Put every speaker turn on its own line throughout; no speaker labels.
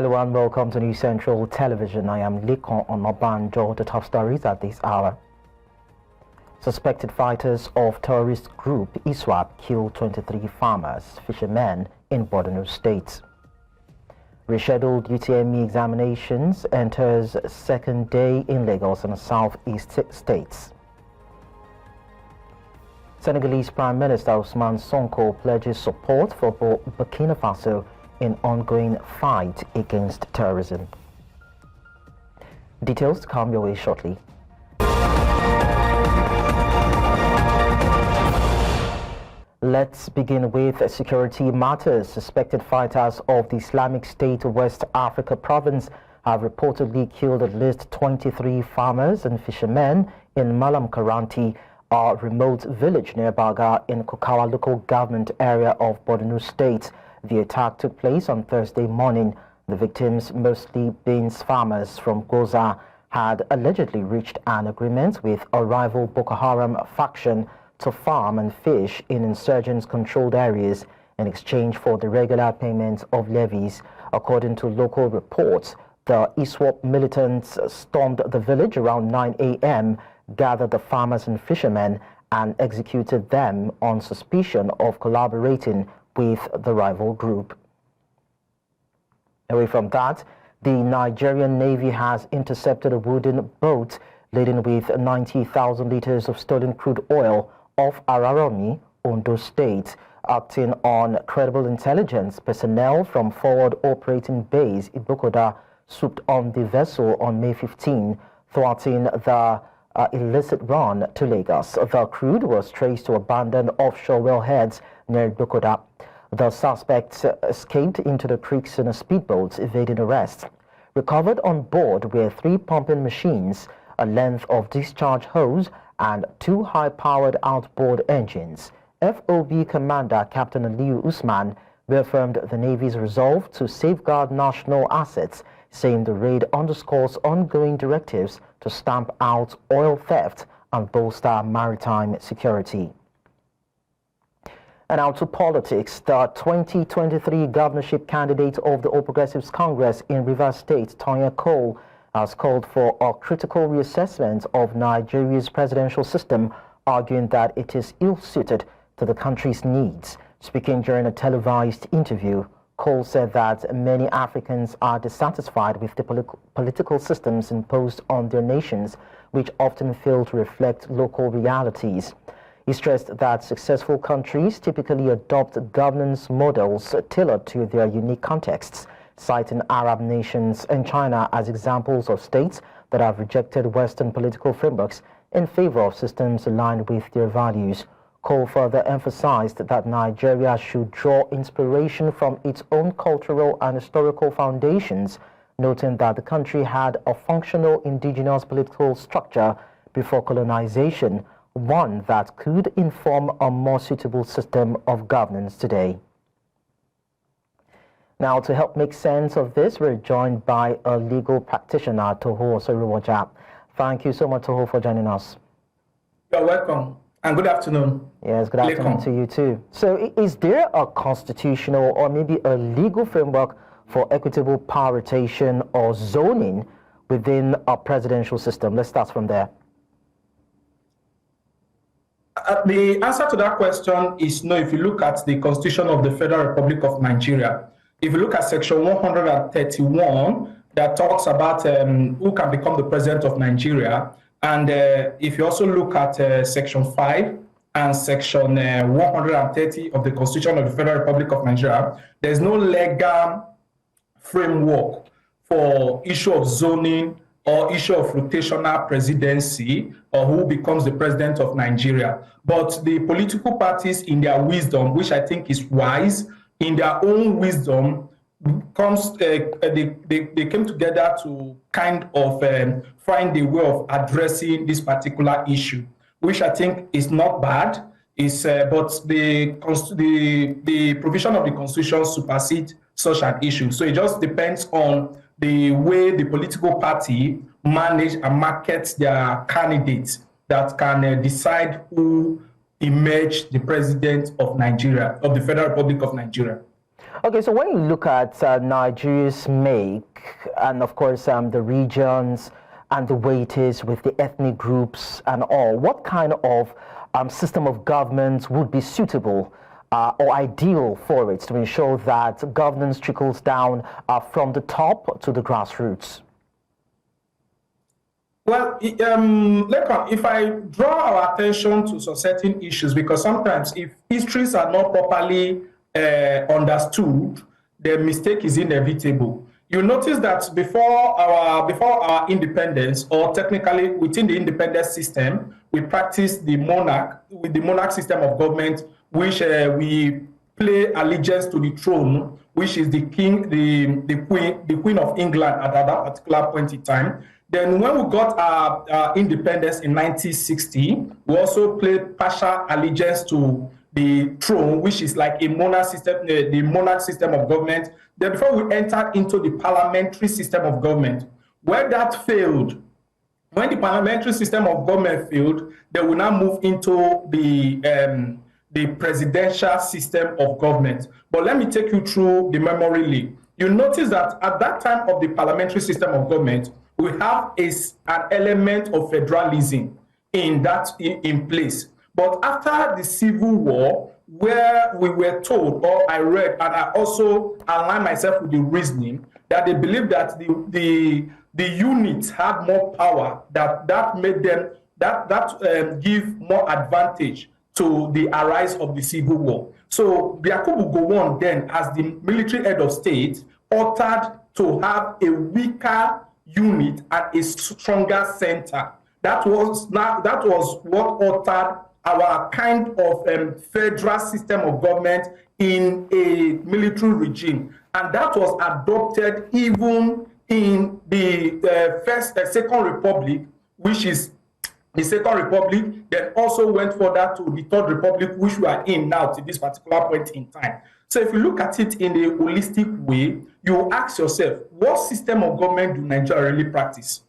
Hello and welcome to New Central Television. I am Lekon Onobanjo. The top stories at this hour. Suspected fighters of terrorist group ISWAP killed 23 farmers, fishermen in Borno State. Rescheduled UTME examinations enters second day in Lagos and southeast states. Senegalese Prime Minister Ousmane Sonko pledges support for Burkina Faso in ongoing fight against terrorism. Details to come your way shortly. Let's begin with security matters. Suspected fighters of the Islamic State West Africa province have reportedly killed at least 23 farmers and fishermen in Malam Karanti, a remote village near Baga in Kukawa local government area of Borno State. The attack took place on Thursday morning. The victims, mostly beans farmers from Gwoza, had allegedly reached an agreement with a rival Boko Haram faction to farm and fish in insurgents-controlled areas in exchange for the regular payment of levies. According to local reports, the ISWAP militants stormed the village around 9 a.m., gathered the farmers and fishermen, and executed them on suspicion of collaborating with the rival group. Away from that, the Nigerian Navy has intercepted a wooden boat laden with 90,000 liters of stolen crude oil off Araromi, Ondo State. Acting on credible intelligence, personnel from Forward Operating Base Ibokoda swooped on the vessel on May 15, thwarting the illicit run to Lagos. The crude was traced to abandoned offshore wellheads near Ibokoda. The suspects escaped into the creeks in a speedboat, evading arrest. Recovered on board were 3 pumping machines, a length of discharge hose, and 2 high-powered outboard engines. FOB Commander Captain Aliyu Usman reaffirmed the Navy's resolve to safeguard national assets, saying the raid underscores ongoing directives to stamp out oil theft and bolster maritime security. And now to politics. The 2023 governorship candidate of the All Progressives Congress in Rivers State, Tonya Cole, has called for a critical reassessment of Nigeria's presidential system, arguing that it is ill-suited to the country's needs. Speaking during a televised interview, Cole said that many Africans are dissatisfied with the political systems imposed on their nations, which often fail to reflect local realities. He stressed that successful countries typically adopt governance models tailored to their unique contexts, citing Arab nations and China as examples of states that have rejected Western political frameworks in favor of systems aligned with their values. Cole further emphasized that Nigeria should draw inspiration from its own cultural and historical foundations, noting that the country had a functional indigenous political structure before colonization, one that could inform a more suitable system of governance today. Now, to help make sense of this, we're joined by a legal practitioner, Toho Oseruwoja. Thank you so much, Toho, for joining us.
You're welcome, and good afternoon.
Yes, good afternoon to you too. So, is there a constitutional or maybe a legal framework for equitable power rotation or zoning within a presidential system? Let's start from there.
The answer to that question is no. If you look at the Constitution of the Federal Republic of Nigeria, if you look at Section 131, that talks about who can become the president of Nigeria, and if you also look at Section 5 and Section 130 of the Constitution of the Federal Republic of Nigeria, there's no legal framework for issue of zoning or issue of rotational presidency or who becomes the president of Nigeria. But the political parties, in their wisdom, which I think is wise, in their own wisdom, they came together to kind of find a way of addressing this particular issue, which I think is not bad. But the provision of the Constitution supersedes such an issue. So it just depends on the way the political party manage and market their candidates that can decide who emerge the president of Nigeria, of the Federal Republic of Nigeria.
Okay, so when you look at Nigeria's make, and of course the regions and the way it is with the ethnic groups and all, what kind of system of government would be suitable or ideal for it to ensure that governance trickles down from the top to the grassroots?
Well, if I draw our attention to some certain issues, because sometimes if histories are not properly understood, the mistake is inevitable. You notice that before our independence, or technically within the independent system, we practice the monarch system of government, which we pay allegiance to the throne, which is the king, the queen of England at that particular point in time. Then when we got our independence in 1960, we also played partial allegiance to the throne, which is like a monarch system, the monarch system of government. Then before we entered into the parliamentary system of government, where that failed, when the parliamentary system of government failed, then we now move into the presidential system of government. But let me take you through the memory lane. You notice that at that time of the parliamentary system of government, we have an element of federalism in place. But after the Civil War, where we were told, or I read, and I also aligned myself with the reasoning, that they believe that the units had more power, that made them, give more advantage to the arise of the Civil War. So Yakubu Gowon then, as the military head of state, ordered to have a weaker unit and a stronger center. That was what altered our kind of federal system of government in a military regime, and that was adopted even in the Second Republic, which is the Second Republic. Then also went further to the Third Republic, which we are in now to this particular point in time. So if you look at it in a holistic way, you ask yourself, what system of government do Nigeria really practice?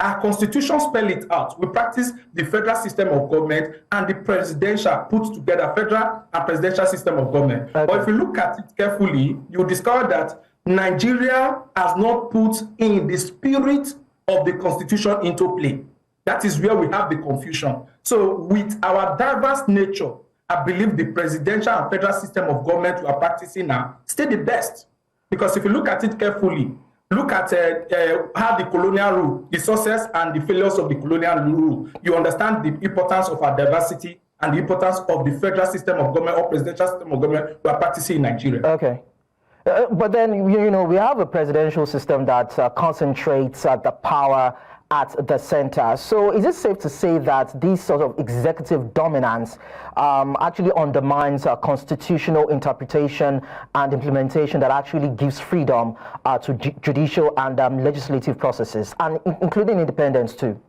Our constitution spell it out. We practice the federal system of government and the presidential put together, federal and presidential system of government. Okay. But if you look at it carefully, you discover that Nigeria has not put in the spirit of the constitution into play. That is where we have the confusion. So with our diverse nature, I believe the presidential and federal system of government we are practicing now stay the best. Because if you look at it carefully, look at how the colonial rule, the success and the failures of the colonial rule, you understand the importance of our diversity and the importance of the federal system of government or presidential system of government we are practicing in Nigeria. Okay.
But then, we have a presidential system that concentrates the power at the center. So is it safe to say that this sort of executive dominance actually undermines constitutional interpretation and implementation that actually gives freedom to judicial and legislative processes, and including independence too?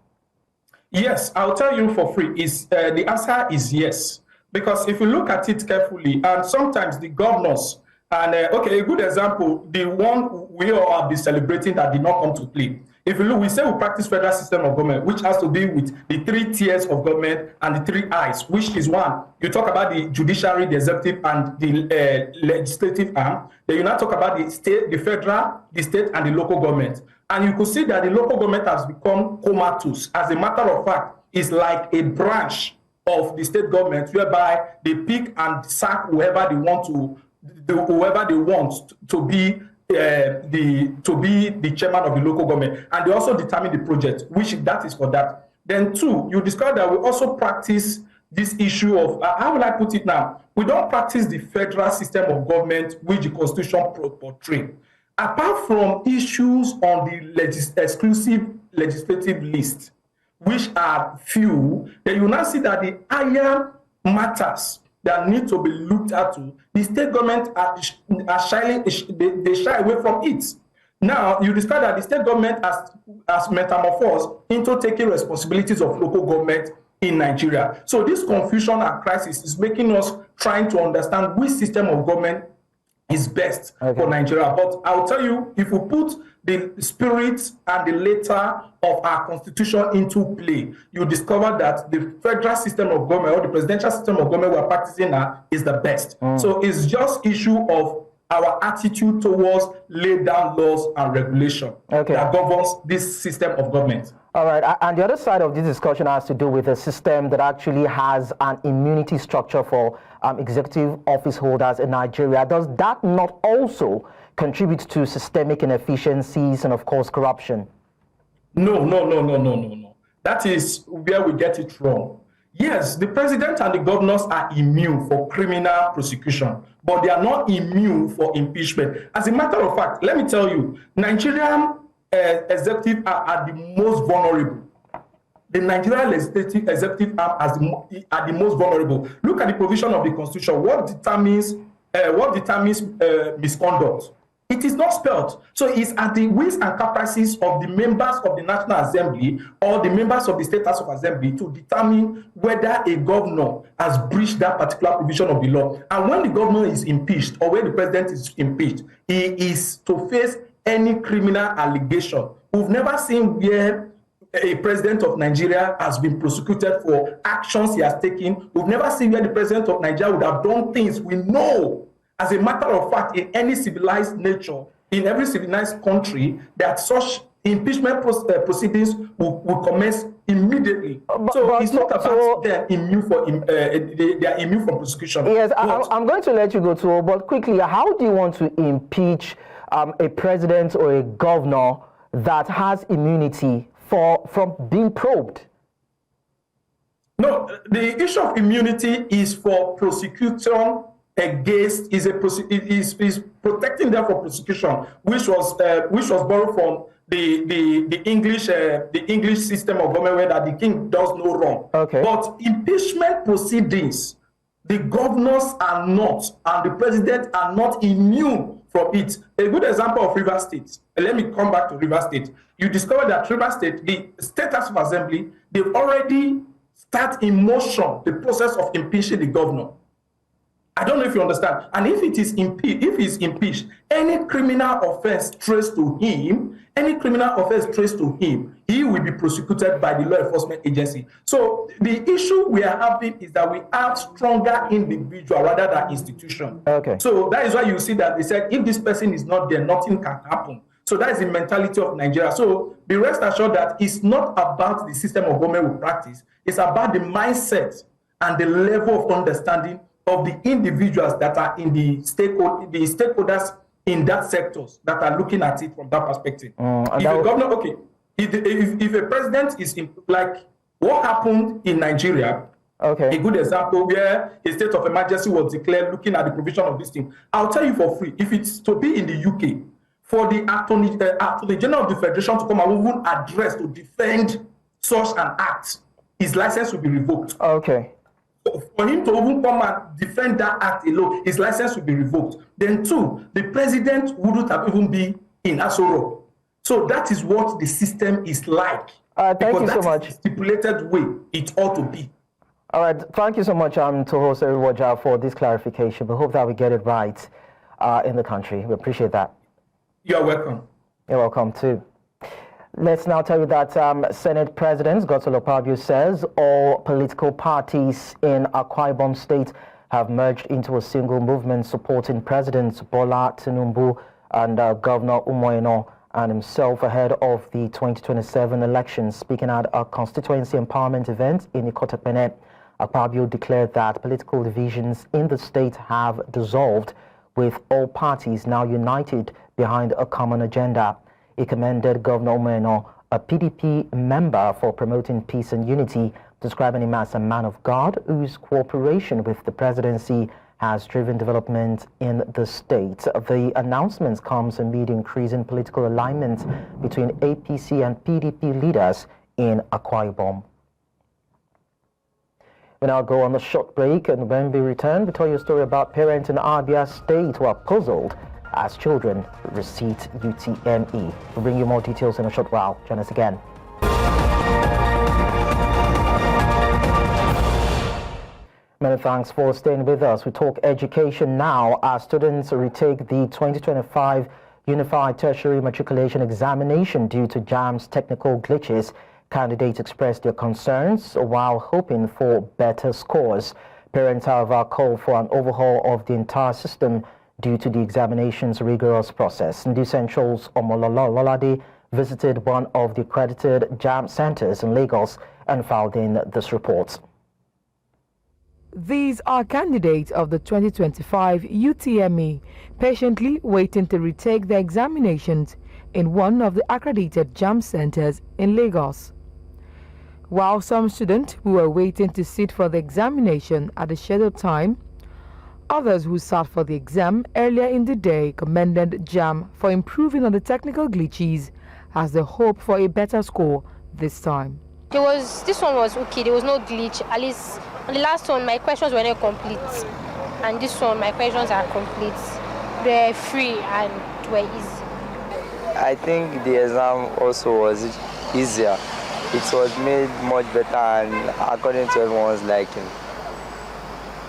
Yes, I'll tell you for free. The answer is yes. Because if you look at it carefully, and sometimes the governors, and okay, a good example, the one we all have been celebrating that did not come to play. If you look, we say we practice federal system of government, which has to do with the 3 tiers of government and the 3 I's, which is one. You talk about the judiciary, the executive, and the legislative arm. Then you now talk about the state, the federal, the state, and the local government. And you could see that the local government has become comatose. As a matter of fact, it's like a branch of the state government whereby they pick and sack whoever they want to be the chairman of the local government, and they also determine the project, which that is for that. Then 2, you discover that we also practice this issue of how will I put it now? We don't practice the federal system of government which the constitution portrays. Apart from issues on the exclusive legislative list, which are few, then you now see that the higher matters that need to be looked at to, the state government are shy away from it. Now, you discover that the state government has metamorphosed into taking responsibilities of local government in Nigeria. So this confusion and crisis is making us trying to understand which system of government is best for Nigeria. But I'll tell you, if we put the spirit and the letter of our constitution into play, you discover that the federal system of government or the presidential system of government we're practicing now is the best. So it's just issue of our attitude towards laid down laws and regulation that governs this system of government.
All right, and the other side of this discussion has to do with a system that actually has an immunity structure for executive office holders in Nigeria. Does that not also contribute to systemic inefficiencies and, of course, corruption?
No. That is where we get it wrong. Yes, the president and the governors are immune for criminal prosecution, but they are not immune for impeachment. As a matter of fact, let me tell you, Nigerian executive are the most vulnerable. The Nigerian executive are the most vulnerable. Look at the provision of the Constitution. What determines misconduct? It is not spelled. So it's at the whims and caprices of the members of the National Assembly or the members of the State House of Assembly to determine whether a governor has breached that particular provision of the law. And when the governor is impeached or when the president is impeached, he is to face any criminal allegation. We've never seen where a president of Nigeria has been prosecuted for actions he has taken. We've never seen where the president of Nigeria would have done things we know. As a matter of fact, in any civilized nature, in every civilized country, that such impeachment proceedings will commence immediately. It's not about they're immune from prosecution.
Yes, I'm going to let you go too, but quickly, how do you want to impeach a president or a governor that has immunity from being probed?
No, the issue of immunity is for prosecution against is protecting them from prosecution, which was borrowed from the English system of government where that the king does no wrong.
Okay.
But impeachment proceedings, the governors are not, and the president are not immune from it. A good example of River State. Let me come back to River State. You discover that River State, the State House of Assembly, they've already started in motion the process of impeaching the governor. I don't know if you understand. And if it is impeached, any criminal offense traced to him, he will be prosecuted by the law enforcement agency. So the issue we are having is that we have stronger individual rather than institution.
Okay.
So that is why you see that they said if this person is not there, nothing can happen. So that is the mentality of Nigeria. So be rest assured that it's not about the system of government we practice. It's about the mindset and the level of understanding of the individuals that are in the stakeholders in that sectors that are looking at it from that perspective. If a governor, okay, if a president is like what happened in Nigeria,
okay,
a good example where a state of emergency was declared, looking at the provision of this thing, I'll tell you for free, if it's to be in the UK, for the Attorney General of the Federation to come and even address to defend such an act, his license will be revoked.
Okay.
For him to even come and defend that act alone, his license will be revoked. Then two, the president wouldn't have even been in Asoro. So that is what the system is like.
Thank you so much.
The stipulated way it ought to be.
All right, thank you so much, Toho Seriwaja, for this clarification. We hope that we get it right in the country. We appreciate that.
You're welcome.
You're welcome too. Let's now tell you that Senate President Godswill Akpabio says all political parties in Akwa Ibom State have merged into a single movement supporting President Bola Tinubu and Governor Umoeno and himself ahead of the 2027 elections. Speaking at a constituency empowerment event in Ikotekpene, Akpabio declared that political divisions in the state have dissolved, with all parties now united behind a common agenda. He commended Governor Umoeno, a PDP member, for promoting peace and unity, describing him as a man of God whose cooperation with the presidency has driven development in the state. The announcements comes amid increasing political alignment between APC and PDP leaders in Akwa Ibom. We now go on a short break, and when we return, we tell you a story about parents in Abia State who are puzzled as children receive UTME. We'll bring you more details in a short while. Join us again. Many thanks for staying with us. We talk education now as students retake the 2025 Unified Tertiary Matriculation Examination due to JAMB's technical glitches. Candidates expressed their concerns while hoping for better scores. Parents, however, call for an overhaul of the entire system due to the examination's rigorous process. News Central's Omololade visited one of the accredited JAMB centers in Lagos and filed in this report.
These are candidates of the 2025 UTME, patiently waiting to retake their examinations in one of the accredited JAMB centers in Lagos. While some students who were waiting to sit for the examination at the scheduled time, others who sat for the exam earlier in the day commended JAMB for improving on the technical glitches as they hope for a better score this time.
This one was okay, there was no glitch. At least on the last one, my questions were not complete. And this one, my questions are complete. They're free and were easy.
I think the exam also was easier. It was made much better and according to everyone's liking.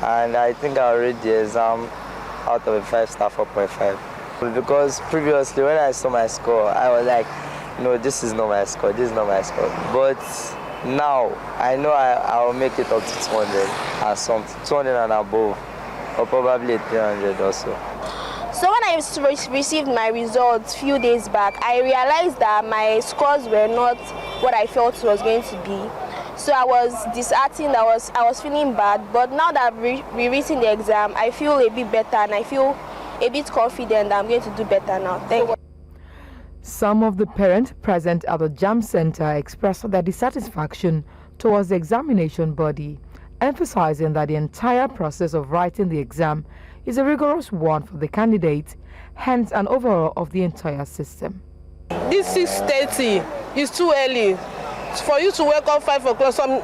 And I think I read the exam out of a 5-star 4.5. Because previously when I saw my score, I was like, no, this is not my score, this is not my score. But now, I know I will make it up to 200 and something, 200 and above, or probably 300 also.
So when I received my results a few days back, I realized that my scores were not what I felt it was going to be. So I was disheartened, I was feeling bad, but now that I've rewritten the exam, I feel a bit better and I feel a bit confident that I'm going to do better now. Thank you.
Some of the parents present at the JAMB Center expressed their dissatisfaction towards the examination body, emphasizing that the entire process of writing the exam is a rigorous one for the candidates, hence an overall of the entire system.
This 6:30 is too early. For you to wake up 5 o'clock, one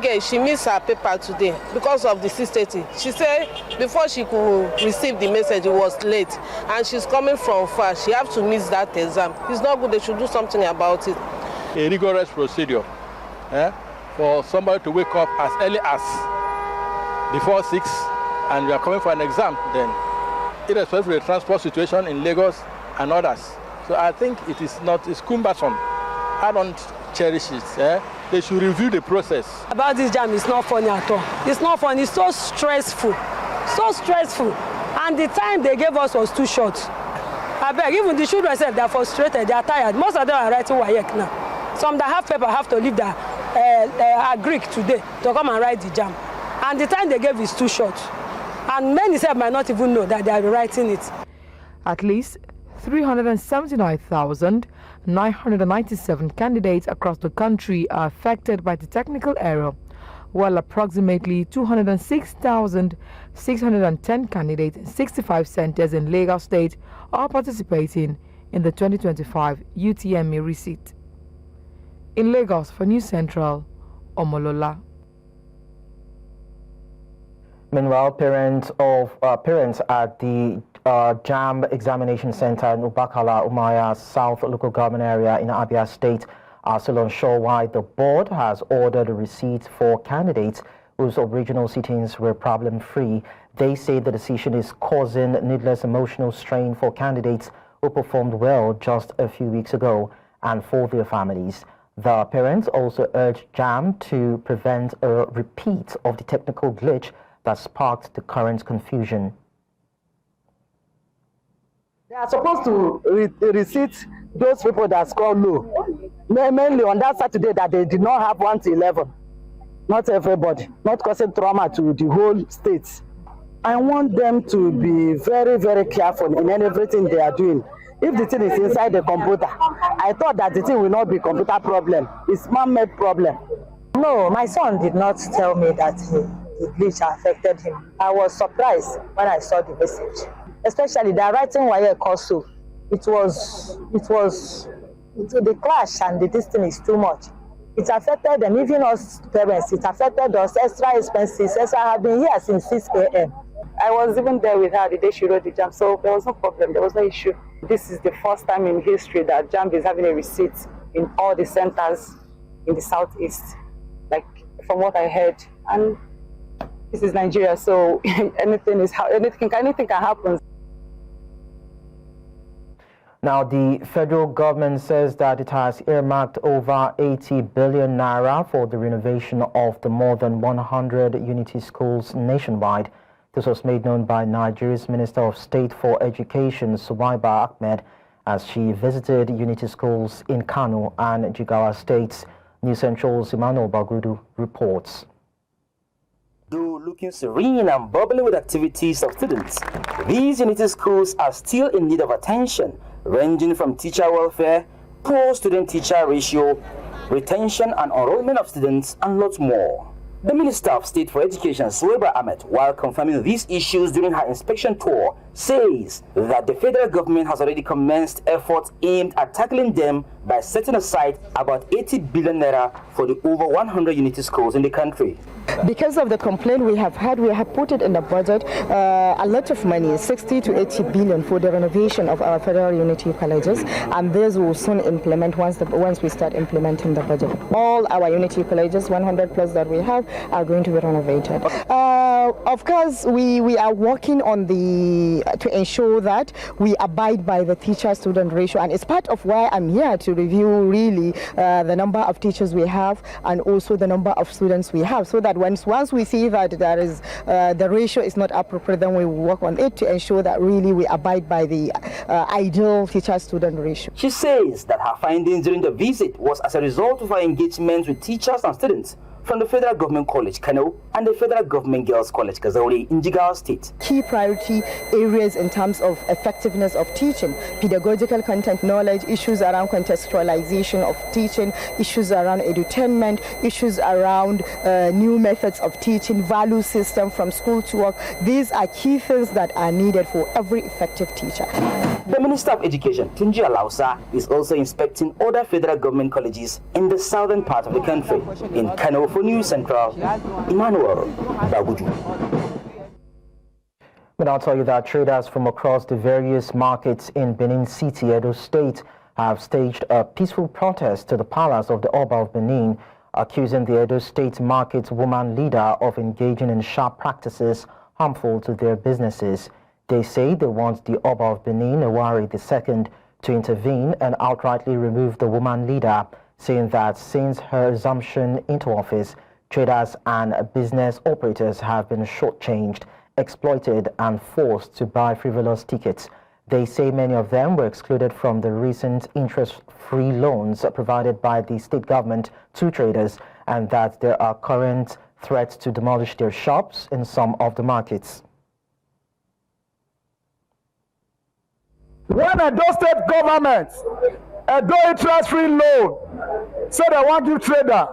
girl, she missed her paper today because of the 6:30. She said before she could receive the message, it was late, and she's coming from far. She has to miss that exam. It's not good. They should do something about it.
A rigorous procedure for somebody to wake up as early as before 6, and we are coming for an exam then, irrespective of the transport situation in Lagos and others. So I think it's cumbersome. I don't cherish it. They should review the process.
About this jam, it's not funny at all. It's not funny. It's so stressful. So stressful. And the time they gave us was too short. I beg, even the children said they're frustrated, they're tired. Most of them are writing WAEC now. Some that have paper have to leave their Greek today to come and write the jam. And the time they gave is too short. And many said might not even know that they are writing it.
At least 379,997 candidates across the country are affected by the technical error, while approximately 206,610 candidates in 65 centers in Lagos State are participating in the 2025 UTME receipt. In Lagos for News Central, Omolola.
Meanwhile, parents at the JAMB Examination Center in Ubakala, Umaya South local government area in Abia State are still unsure why the board has ordered a receipt for candidates whose original sittings were problem-free. They say the decision is causing needless emotional strain for candidates who performed well just a few weeks ago and for their families. The parents also urged JAMB to prevent a repeat of the technical glitch that sparked the current confusion.
They are supposed to receipt those people that score low, mainly on that Saturday that they did not have 1 to 11. Not everybody, not causing trauma to the whole state. I want them to be very, very careful in everything they are doing. If the thing is inside the computer, I thought that the thing will not be computer problem. It's man-made problem.
No, my son did not tell me that the glitch affected him. I was surprised when I saw the message. Especially the writing WAEC also. It was the clash and the distance is too much. It affected them, even us parents. It affected us, extra expenses. As I have been here since 6 a.m.
I was even there with her the day she wrote the JAMB, so there was no problem, there was no issue. This is the first time in history that JAMB is having a receipt in all the centers in the southeast, like from what I heard. And this is Nigeria, so anything can happen.
Now, the federal government says that it has earmarked over 80 billion naira for the renovation of the more than 100 unity schools nationwide. This was made known by Nigeria's Minister of State for Education, Suwaiba Ahmed, as she visited unity schools in Kano and Jigawa states. News Central's Emmanuel Bagudu reports.
Though looking serene and bubbling with activities of students, these unity schools are still in need of attention, ranging from teacher welfare, poor student-teacher ratio, retention and enrollment of students, and lots more. The Minister of State for Education, Suwaiba Ahmed, while confirming these issues during her inspection tour, says that the federal government has already commenced efforts aimed at tackling them by setting aside about 80 billion naira for the over 100 unity schools in the country.
Because of the complaint we have had, we have put it in the budget a lot of money, 60 to 80 billion for the renovation of our federal unity colleges, and this will soon implement once we start implementing the budget. All our unity colleges, 100 plus that we have, are going to be renovated. Of course, we are working on to ensure that we abide by the teacher-student ratio, and it's part of why I'm here to review really the number of teachers we have and also the number of students we have, so that once we see that there is the ratio is not appropriate, then we will work on it to ensure that really we abide by the ideal teacher-student ratio.
She says that her findings during the visit was as a result of her engagement with teachers and students from the Federal Government College, Kano, and the Federal Government Girls College, Kazauri, in Jigawa State.
Key priority areas in terms of effectiveness of teaching, pedagogical content knowledge, issues around contextualization of teaching, issues around edutainment, issues around new methods of teaching, value system from school to work. These are key things that are needed for every effective teacher.
The Minister of Education, Tunji Alausa, is also inspecting other federal government colleges in the southern part of the country. In Kano, for News Central, Emmanuel Bagudu.
But I'll tell you that traders from across the various markets in Benin City, Edo State, have staged a peaceful protest to the palace of the Oba of Benin, accusing the Edo State market woman leader of engaging in sharp practices harmful to their businesses. They say they want the Oba of Benin, Ewari II, to intervene and outrightly remove the woman leader, saying that since her assumption into office, traders and business operators have been shortchanged, exploited and forced to buy frivolous tickets. They say many of them were excluded from the recent interest-free loans provided by the state government to traders, and that there are current threats to demolish their shops in some of the markets.
When a state government do interest-free loan, say they want to give trader,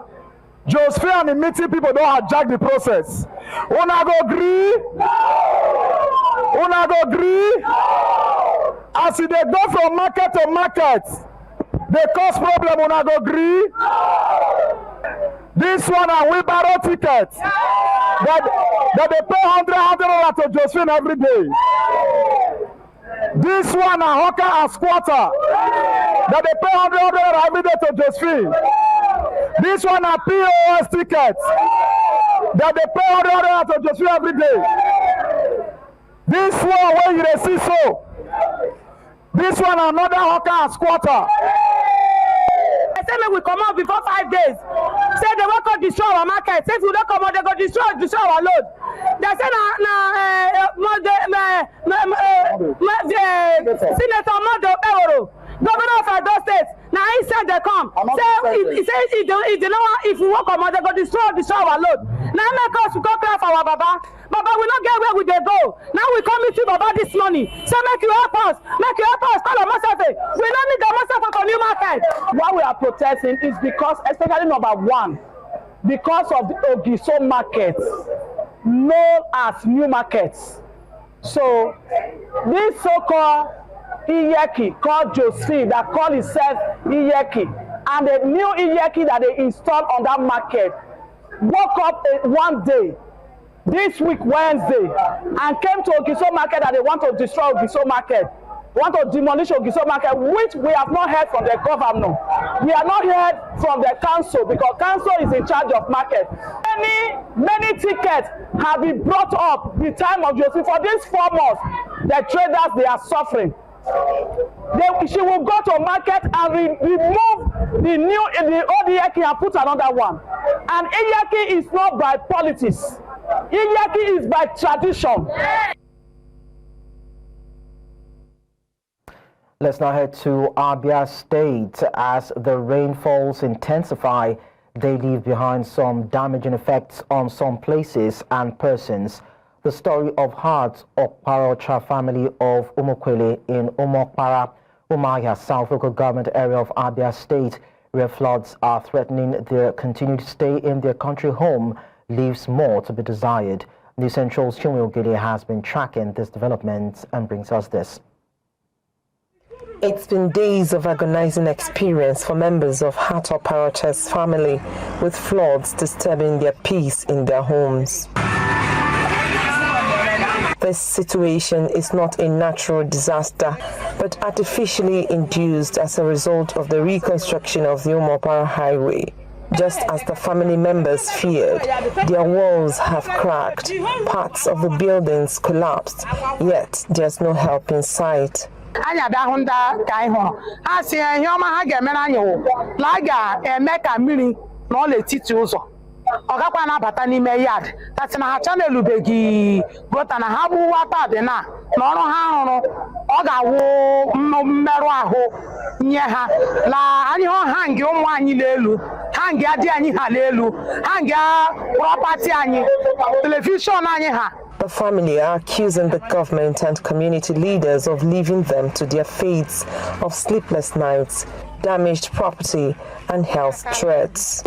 Josephine and the meeting people don't hijack the process. Una go agree? Una go agree? As they go from market to market, they cause problem. Una go agree? This one a wheelbarrow ticket that they pay $100 to Josephine every day. This one a hawker and squatter that they pay $100 every day to Josephine. This one a POS ticket that they pay $100 to Josephine every day. This one where you see so. This one another hawker and squatter.
I said we come out before 5 days. Say they won't go destroy our market. Say if we don't come out, they go destroy our load. They say Senator Modo Beworo, Governor of Edo State. Now he said they come. Say he said if we won't come out, they go destroy our load. Now make us go cry for our Baba. Baba, we not get where we dey go. Now we come meet you Baba this morning. So make you help us. Call on Masafe. We don't need the Masafe for new market.
Why we are protesting is because, especially number one, because of the Ogiso markets, known as new markets. So this so-called Iyeki called Josephine that called itself Iyeki, and the new Iyeki that they installed on that market woke up one day this week Wednesday and came to Ogiso market that they want to destroy Ogiso market, want to demolish Ogiso market, which we have not heard from the governor. We have not heard from the council because council is in charge of market. Many tickets have been brought up the time of Josephine. For these 4 months, the traders, they are suffering. She will go to market and remove the old Iyeki and put another one. And Iyeki is not by politics. Iyeki is by tradition.
Let's now head to Abia State. As the rainfalls intensify, they leave behind some damaging effects on some places and persons. The story of Heart Okparocha family of Umukwele in Umokpara, Umaya South local government area of Abia State, where floods are threatening their continued stay in their country home, leaves more to be desired. News Central's Chinwe Ogele has been tracking this development and brings us this.
It's been days of agonizing experience for members of Heart Okparocha's family, with floods disturbing their peace in their homes. This situation is not a natural disaster, but artificially induced as a result of the reconstruction of the Umokpara Highway. Just as the family members feared, their walls have cracked, parts of the buildings collapsed, yet there's no help in sight.
Anya da hunda kai ho asi ehoma ha ga emere anya wo la ga eme ka mmiri na o letiti ụzọ ọgakwa na abata n'ime yard tati na ha channel ubegi gota na ha bụ wata dị na ọrụ ha rụrụ ọ ga-awụ mmerụ ahụ nye ha la anyị ho hangi ụmụ anyị n'elu hangi adị anyị ha n'elu hangi property anyị television anyị ha.
The family are accusing the government and community leaders of leaving them to their fates of sleepless nights, damaged property, and health threats.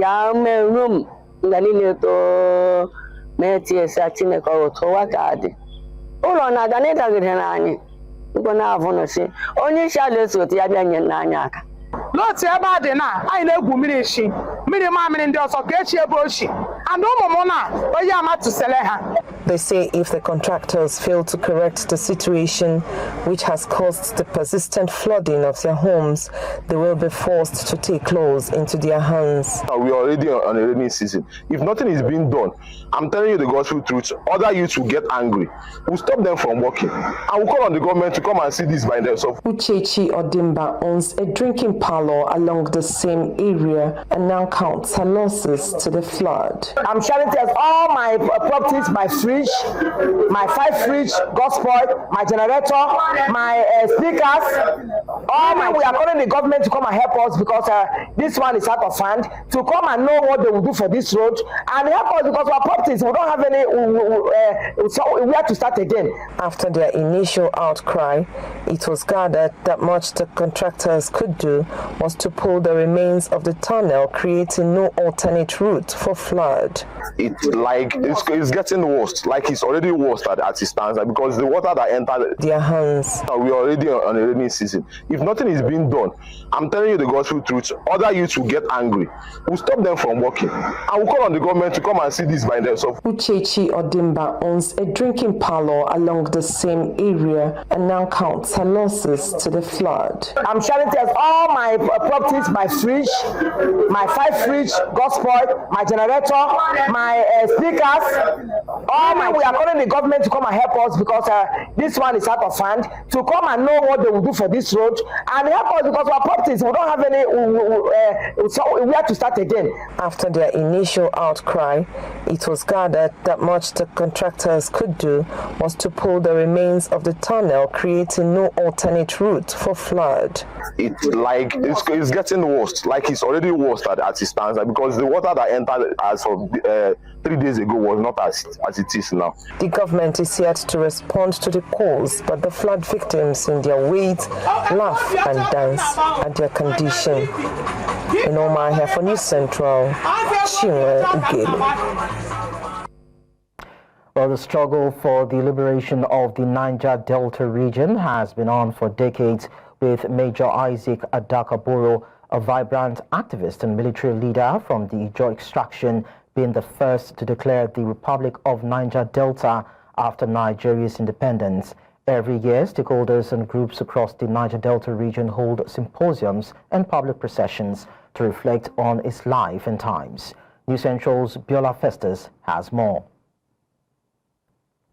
Lọtụ ebe a dị na anyị na-egwu mmiri echi mmiri mamịrị ndị ọzọ ka echi ebe ochi and ụmụ m na onye amatụsele ha.
They say if the contractors fail to correct the situation, which has caused the persistent flooding of their homes, they will be forced to take laws into their hands.
We are already on a rainy season. If nothing is being done, I'm telling you the gospel truth, other youths will get angry. We'll stop them from working. I will call on the government to come and see this by themselves.
Uchechi Odimba owns a drinking parlor along the same area and now counts her losses to the flood.
I'm sharing tears. All my properties, my fridge, my 5 fridge got spoiled, my generator, my speakers, we are calling the government to come and help us because this one is out of hand, to come and know what they will do for this road and help us because our properties, we don't have any, so we have to start again.
After their initial outcry, it was gathered that much the contractors could do was to pull the remains of the tunnel, creating no alternate route for flood.
It's getting worse, like it's already worse as it stands, because the water that entered
their hands.
We are already on a rainy season. If nothing is being done, I'm telling you the gospel truth, other youths will get angry. We'll stop them from working. I will call on the government to come and see this by themselves.
Uchechi Odimba owns a drinking parlor along the same area and now counts her losses to the flood.
I'm sharing tears. All my properties, my fridge, my 5 fridge got spoiled, my generator, my speakers, we are calling the government to come and help us because this one is out of hand, to come and know what they will do for this road and help us because our properties, we don't have any, so we have to start again.
After their initial outcry, it was gathered that much the contractors could do was to pull the remains of the tunnel, creating no alternate route for flood.
It's getting worse, like it's already worse as it stands, because the water that entered as of 3 days ago was not as it is now.
The government is yet to respond to the calls, but the flood victims in their wait, laugh and dance at their condition. In Omar here for News Central, Chinwe Ogele.
Well, the struggle for the liberation of the Niger Delta region has been on for decades, with Major Isaac Adakaboro, a vibrant activist and military leader from the Ijaw extraction, being the first to declare the Republic of Niger Delta after Nigeria's independence. Every year, stakeholders and groups across the Niger Delta region hold symposiums and public processions to reflect on its life and times. News Central's Biola Festus has more.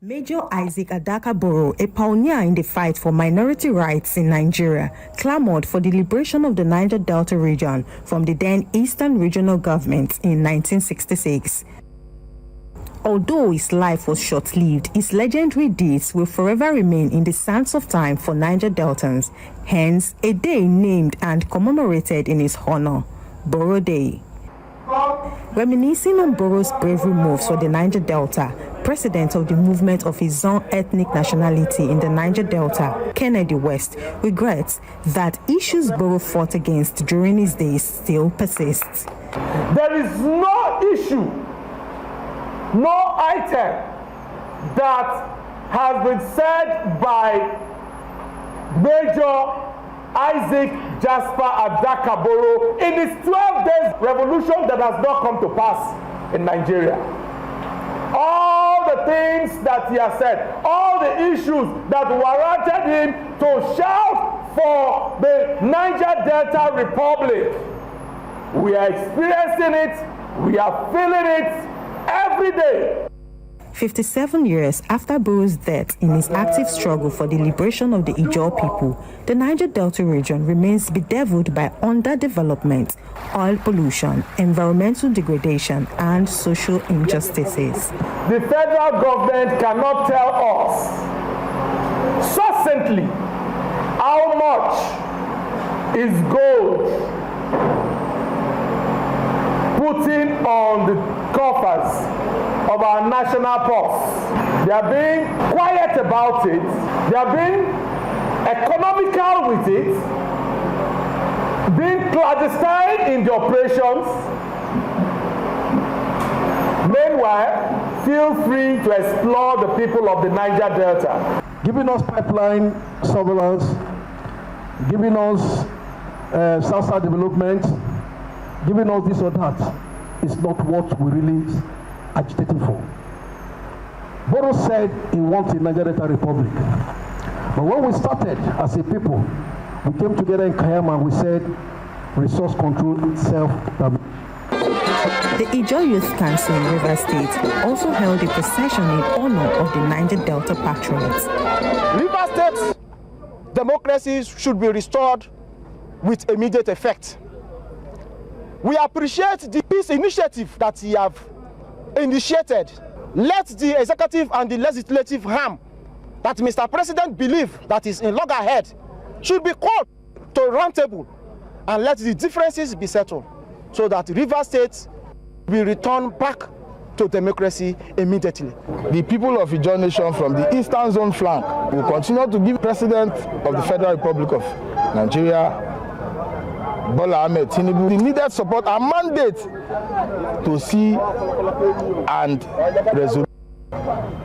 Major Isaac Adakaboro, a pioneer in the fight for minority rights in Nigeria, clamored for the liberation of the Niger Delta region from the then Eastern Regional Government in 1966. Although his life was short-lived, his legendary deeds will forever remain in the sands of time for Niger Deltans, hence a day named and commemorated in his honor, Boro Day. Reminiscing on Boro's bravery moves for the Niger Delta, President of the movement of his own ethnic nationality in the Niger Delta, Kennedy West, regrets that issues Boro fought against during his days still persist.
There is no issue, no item that has been said by Major Isaac Jasper Adaka Boro in his 12 days revolution that has not come to pass in Nigeria. All the things that he has said, all the issues that warranted him to shout for the Niger Delta Republic, we are experiencing it, we are feeling it every day.
57 years after Boro's death in his active struggle for the liberation of the Ijaw people, the Niger Delta region remains bedeviled by underdevelopment, oil pollution, environmental degradation, and social injustices.
The federal government cannot tell us succinctly how much is gold putting on the coffers of our national purse. They are being quiet about it. They are being economical with it, being clandestine in the operations. Meanwhile, feel free to explore the people of the Niger Delta.
Giving us pipeline surveillance, giving us South-South development, giving us this or that is not what we really agitating for. Boro said he wanted Niger Delta Republic. But when we started as a people, we came together in Kayama and we said resource control, self-government.
The Ijaw Youth Council in Rivers State also held a procession in honor of the Niger Delta patriots.
Rivers State's democracy should be restored with immediate effect. We appreciate the peace initiative that he have initiated. Let the executive and the legislative arm that Mr. President believe that is in loggerhead should be called to a round table and let the differences be settled so that Rivers State will return back to democracy immediately.
The people of Ijaw Nation from the Eastern Zone flank will continue to give President of the Federal Republic of Nigeria, Bola Ahmed Tinubu, the needed support and mandate to see and resolve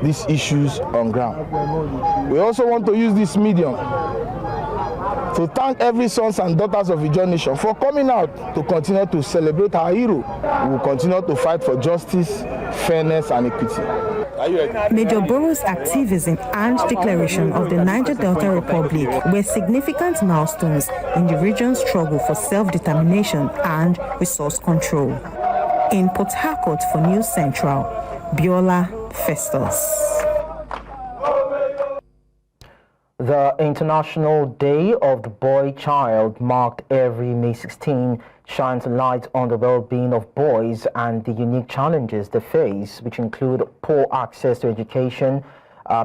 these issues on ground. We also want to use this medium to thank every sons and daughters of Ijaw Nation for coming out to continue to celebrate our hero. We will continue to fight for justice, fairness, and equity.
Major Boro's activism and declaration of the Niger Delta Republic were significant milestones in the region's struggle for self-determination and resource control. In Port Harcourt for News Central, Biola Festus.
The International Day of the Boy Child, marked every May 16, shines a light on the well-being of boys and the unique challenges they face, which include poor access to education,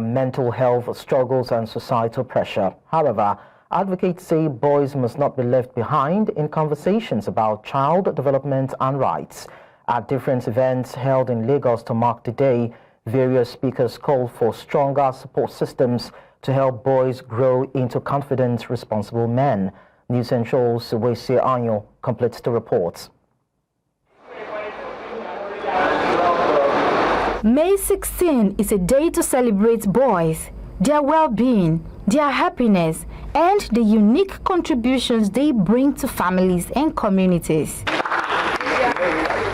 mental health struggles, and societal pressure. However, advocates say boys must not be left behind in conversations about child development and rights. At different events held in Lagos to mark the day, various speakers called for stronger support systems to help boys grow into confident, responsible men. News Central's Wese Anyo completes the report.
May 16 is a day to celebrate boys, their well-being, their happiness, and the unique contributions they bring to families and communities.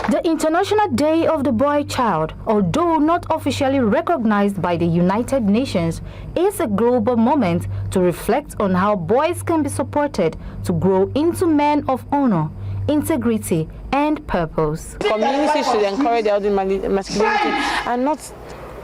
The International Day of the Boy Child, although not officially recognized by the United Nations, is a global moment to reflect on how boys can be supported to grow into men of honor, integrity, and purpose.
Community should encourage healthy masculinity and not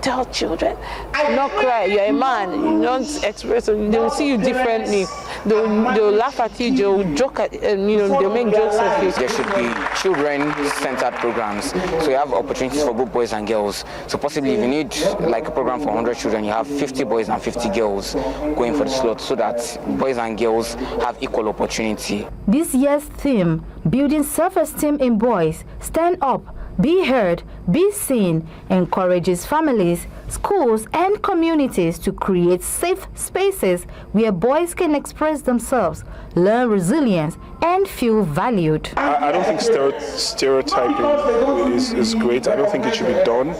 tell children, not cry, you're a man, you don't express, they will see you differently. they'll laugh at you, they'll joke at they'll make jokes of you.
There should be children-centered programs, so you have opportunities for both boys and girls. So possibly if you need like a program for 100 children, you have 50 boys and 50 girls going for the slot, so that boys and girls have equal opportunity.
This year's theme, building self-esteem in boys, stand up, be heard, be seen, encourages families, schools, and communities to create safe spaces where boys can express themselves, learn resilience, and feel valued.
I don't think stereotyping is great. I don't think it should be done.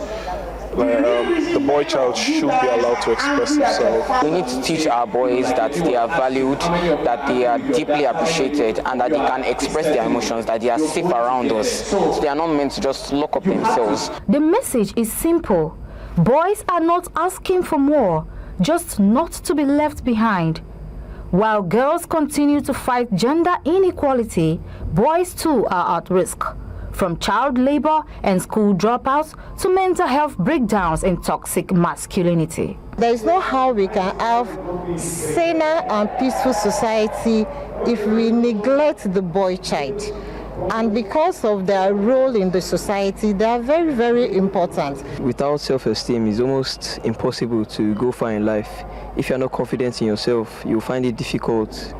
The boy child should be allowed to express himself.
We need to teach our boys that they are valued, that they are deeply appreciated, and that they can express their emotions, that they are safe around us. So they are not meant to just lock up themselves.
The message is simple. Boys are not asking for more, just not to be left behind. While girls continue to fight gender inequality, boys too are at risk. From child labor and school dropouts to mental health breakdowns and toxic masculinity.
There is no how we can have saner and peaceful society if we neglect the boy child. And because of their role in the society, they are very, very important.
Without self-esteem, it's almost impossible to go far in life. If you're not confident in yourself, you'll find it difficult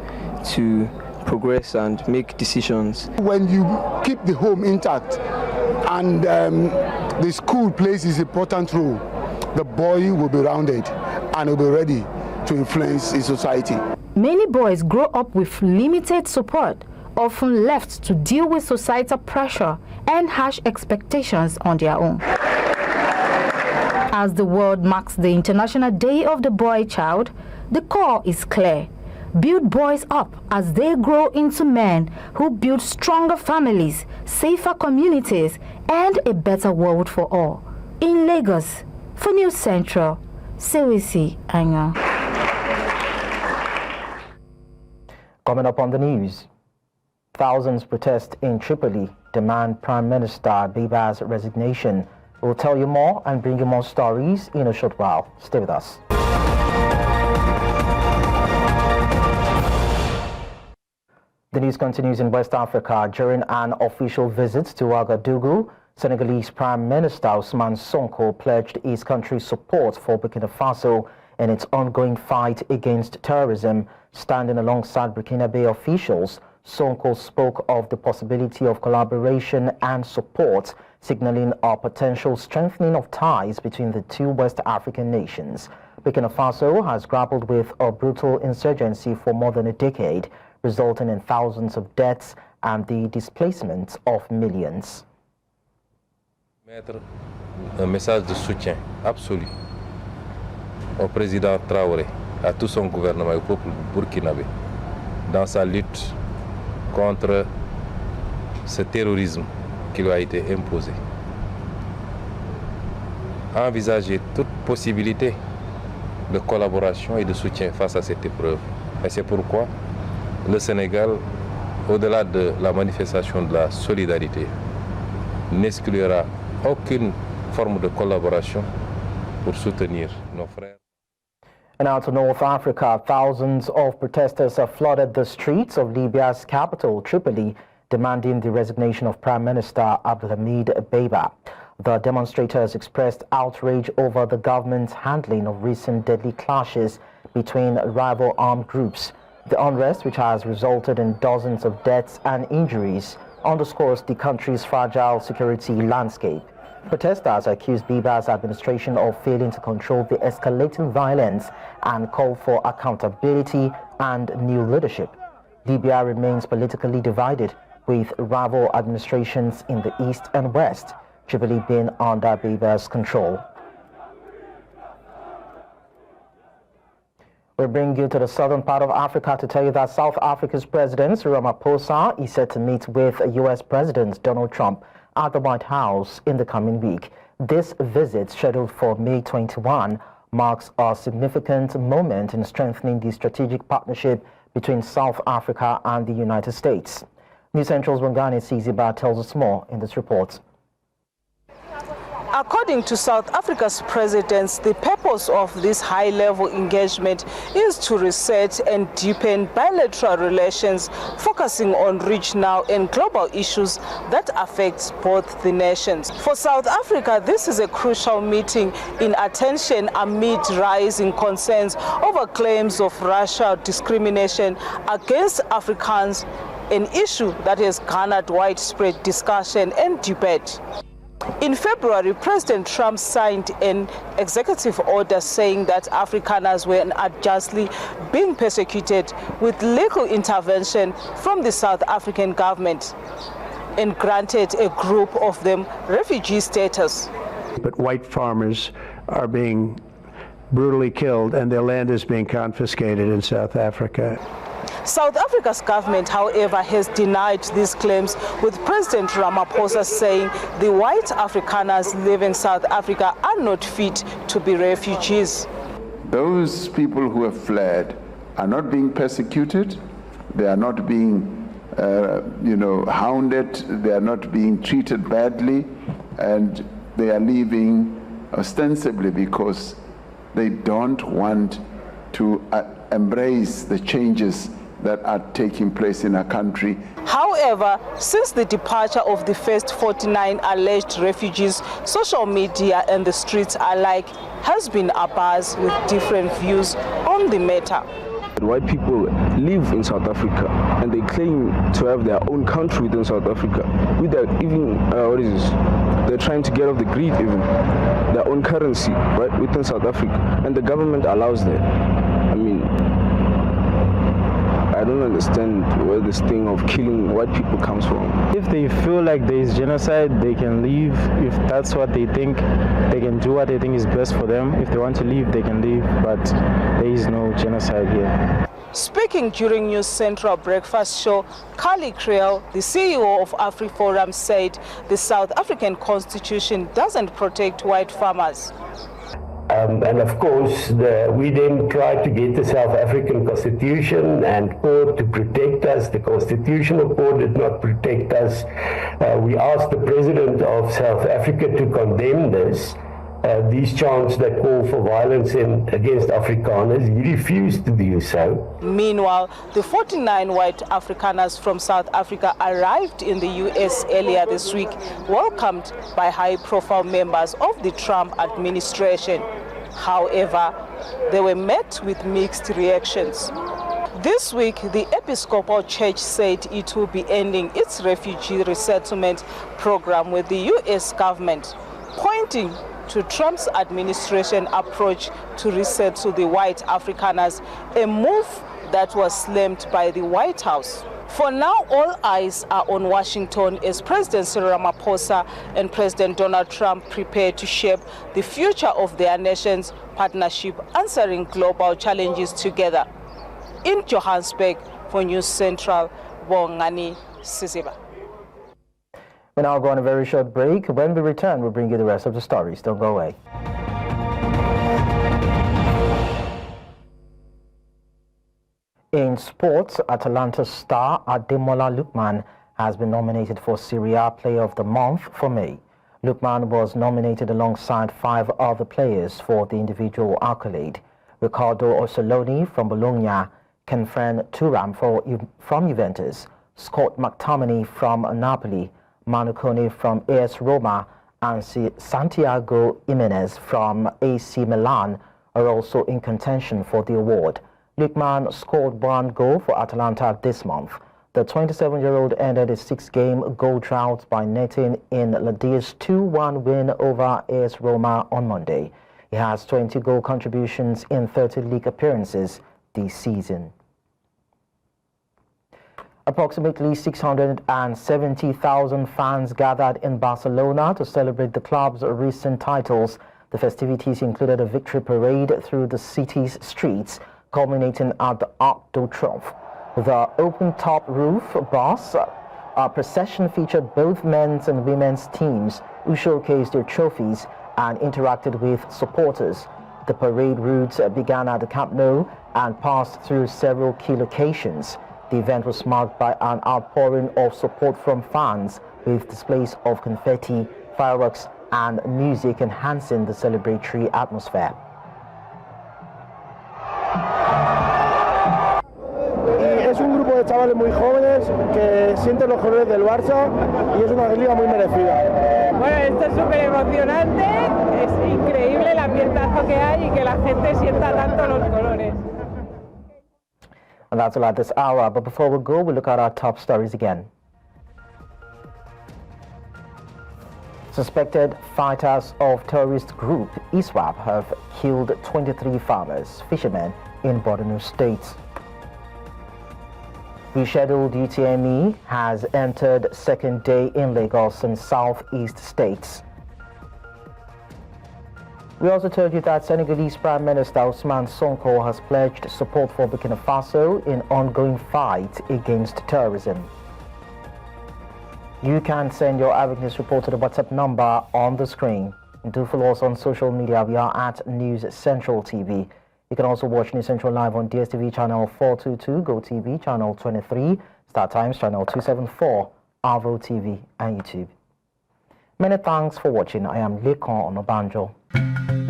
to progress and make decisions.
When you keep the home intact and the school plays its important role, the boy will be rounded and will be ready to influence his society.
Many boys grow up with limited support, often left to deal with societal pressure and harsh expectations on their own. As the world marks the International Day of the Boy Child, the call is clear. Build boys up as they grow into men who build stronger families, safer communities, and a better world for all. In Lagos, for News Central, Sewisi Anya.
Coming up on the news, thousands protest in Tripoli, demand Prime Minister Baba's resignation. We'll tell you more and bring you more stories in a short while. Stay with us. The news continues in West Africa. During an official visit to Ouagadougou, Senegalese Prime Minister Ousmane Sonko pledged his country's support for Burkina Faso in its ongoing fight against terrorism. Standing alongside Burkinabe officials, Sonko spoke of the possibility of collaboration and support, signaling a potential strengthening of ties between the two West African nations. Burkina Faso has grappled with a brutal insurgency for more than a decade, resulting in thousands of deaths and the displacement of millions.
Mettre un message de soutien absolu au président Traoré, à tout son gouvernement et au peuple burkinabé dans sa lutte contre ce terrorisme qui lui a été imposé. Envisager toute possibilité de collaboration et de soutien face à cette épreuve. Et c'est pourquoi le Sénégal, au-delà de la manifestation de la solidarité, n'exclura aucune forme de collaboration pour soutenir nos frères.
And out to North Africa, thousands of protesters have flooded the streets of Libya's capital, Tripoli, demanding the resignation of Prime Minister Abdelhamid Dbeibah. The demonstrators expressed outrage over the government's handling of recent deadly clashes between rival armed groups. The unrest, which has resulted in dozens of deaths and injuries, underscores the country's fragile security landscape. Protesters accused Dbeibah's administration of failing to control the escalating violence and called for accountability and new leadership. Libya remains politically divided, with rival administrations in the east and west, Tripoli being under Dbeibah's control. We bring you to the southern part of Africa to tell you that South Africa's President Cyril Ramaphosa is set to meet with U.S. President Donald Trump at the White House in the coming week. This visit, scheduled for May 21, marks a significant moment in strengthening the strategic partnership between South Africa and the United States. News Central's Wangani Siziba tells us more in this report.
According to South Africa's president, the purpose
purpose of this high-level engagement is to research and deepen bilateral relations, focusing on regional and global issues that affect both the nations. For South Africa, this is a crucial meeting in attention amid rising concerns over claims of racial discrimination against Africans, an issue that has garnered widespread discussion and debate. In February, President Trump signed an executive order saying that Afrikaners were unjustly being persecuted with legal intervention from the South African government and granted a group of them refugee status.
But white farmers are being brutally killed and their land is being confiscated in South Africa.
South Africa's government, however, has denied these claims, with President Ramaphosa saying the white Afrikaners living in South Africa are not fit to be refugees.
Those people who have fled are not being persecuted, they are not being hounded, they are not being treated badly, and they are leaving ostensibly because they don't want to embrace the changes that are taking place in our country.
However, since the departure of the first 49 alleged refugees, social media and the streets alike has been abuzz with different views on the matter.
White people live in South Africa and they claim to have their own country within South Africa. They're trying to get off the grid, even their own currency, right, within South Africa, and the government allows that. I mean, I don't understand where this thing of killing white people comes from.
If they feel like there is genocide, they can leave. If that's what they think, they can do what they think is best for them. If they want to leave, they can leave, but there is no genocide here.
Speaking during News Central Breakfast Show, Carly Creel, the CEO of AfriForum, said the South African Constitution doesn't protect white farmers.
And of course, we then tried to get the South African Constitution and court to protect us. The Constitutional Court did not protect us. We asked the President of South Africa to condemn these chants that call for violence against Afrikaners. He refused to do so.
Meanwhile, the 49 white Afrikaners from South Africa arrived in the U.S. earlier this week, welcomed by high-profile members of the Trump administration. However, they were met with mixed reactions. This week, the Episcopal Church said it will be ending its refugee resettlement program with the U.S. government, pointing to Trump's administration approach to resettle the white Afrikaners, a move that was slammed by the White House. For now, all eyes are on Washington as President Cyril Ramaphosa and President Donald Trump prepare to shape the future of their nation's partnership, answering global challenges together. In Johannesburg, for News Central, Bongani Sisiba.
We'll now go on a very short break. When we return, we'll bring you the rest of the stories. Don't go away. In sports, Atalanta star Ademola Lookman has been nominated for Serie A Player of the Month for May. Lookman was nominated alongside 5 other players for the individual accolade. Riccardo Orsolini from Bologna, Kenfren Thuram from Juventus, Scott McTominay from Napoli, Manu Kone from AS Roma, and Santiago Jimenez from AC Milan are also in contention for the award. Lookman scored 1 goal for Atalanta this month. The 27-year-old ended a 6-game goal drought by netting in Ladia's 2-1 win over AS Roma on Monday. He has 20 goal contributions in 30 league appearances this season. Approximately 670,000 fans gathered in Barcelona to celebrate the club's recent titles. The festivities included a victory parade through the city's streets, culminating at the Arc de Triomphe. The open-top roof bus procession featured both men's and women's teams who showcased their trophies and interacted with supporters. The parade route began at the Camp Nou and passed through several key locations. The event was marked by an outpouring of support from fans, with displays of confetti, fireworks, and music enhancing the celebratory atmosphere.
ser los colores del Barça y es una liga muy merecida.
Bueno, esto es súper emocionante, es increíble el ambientazo que hay y que la gente sienta tanto los colores.
And that's all at this hour, but before we go, we'll look at our top stories again. Suspected fighters of terrorist group ISWAP have killed 23 farmers, fishermen in Borno State. Rescheduled UTME has entered second day in Lagos and southeast states. We also told you that Senegalese Prime Minister Ousmane Sonko has pledged support for Burkina Faso in ongoing fight against terrorism. You can send your eyewitness report to the WhatsApp number on the screen. Do follow us on social media. We are at News Central TV. You can also watch News Central live on DSTV channel 422, GoTV channel 23, Star Times channel 274, Arvo TV and YouTube. Many thanks for watching. I am Lekon Onobanjo.